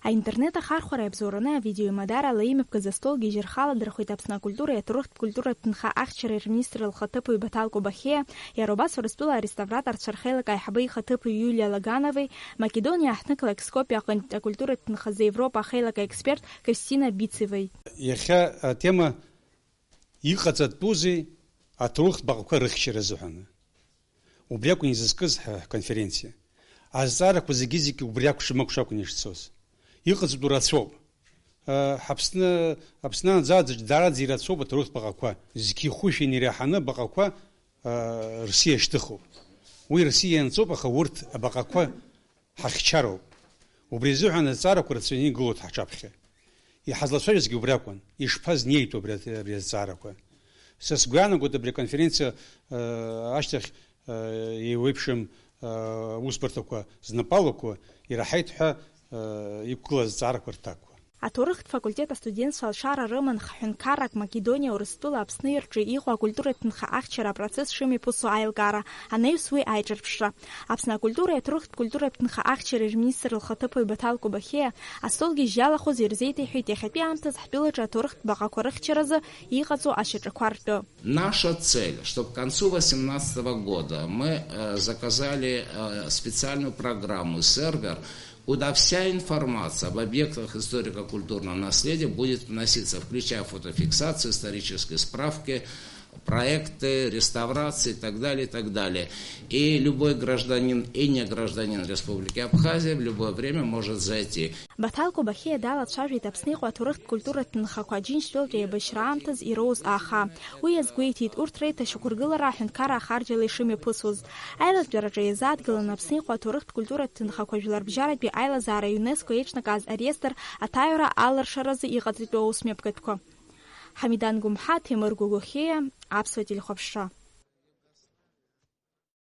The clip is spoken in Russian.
Аинтернет ахархвара обзорына видеомадара лаимевка за стол гижерхала драхуйтапсна культура и турухт культура тнха ахчер министр Алхатыпу и Баталку Бахея и Робас Рустула реставратор Чархела Кайхабы Хатыпу Юлия Лагановой, Македония ахныкла экскопия культуры тнха за Европа Хейлака эксперт Кристина Бицевой. Яха тема иқацат тузи атрухт баққа рыхчер зухана. Убряку не заскыз конференция. А зарак возагизики убряку шимакшаку нишцос. Иқацат дурацов. Хапсна задж дарад зирацов атрухт баққа. Зики хуши ниряхана баққа Россия штыху. Уи Россия нцопаха урт баққа хахчаров. Убрезухана зарак рациони голод хачапхе. И хазлашевский убрякон. И шпаз нейто брез зараква. Сасгуяна года бре конференция аштах и выпшим успортоква знапалоква и рахайтха и кула зараквартаква. А турухт факультета студент Шалшара Роман Хюнкарак Македония урыстула обснырчи ихуа культура тнха ахчера процесс шими пусу айлгара, а не суи айчерпшра. Обсна культура и турухт культура тнха ахчера министр Алхатыпу и Баталку Бахея, а столги жялаху зирзейты хюти хапиамта захпилача турухт бакакурыхчераза и хацу ашичакварту. Наша цель, чтобы к концу 2018 года мы заказали специальную программу, сервер, куда вся информация об объектах историко-культурного наследия будет вноситься, включая фотофиксацию, исторические справки, проекты, реставрации и так далее, и так далее. И любой гражданин и не гражданин Республики Абхазия в любое время может зайти. Баталку Бахея дала шажи тапснику атурыхт культура тнхакваджин штолтри башрамтаз и роз аха. Уяз гуйтит уртрейта шукургыла рахин кара харджали шими пусуз. Айлаз джараджа изад гыла напснику атурыхт культура тнхакваджлар бжарат би айла зара ЮНЕСКО ечнаказ ареестр атайра аллар шаразы и гадритбе усмепкатко. Хамидан Гумха, Тимур Гугухея, Апсватиль Хопша.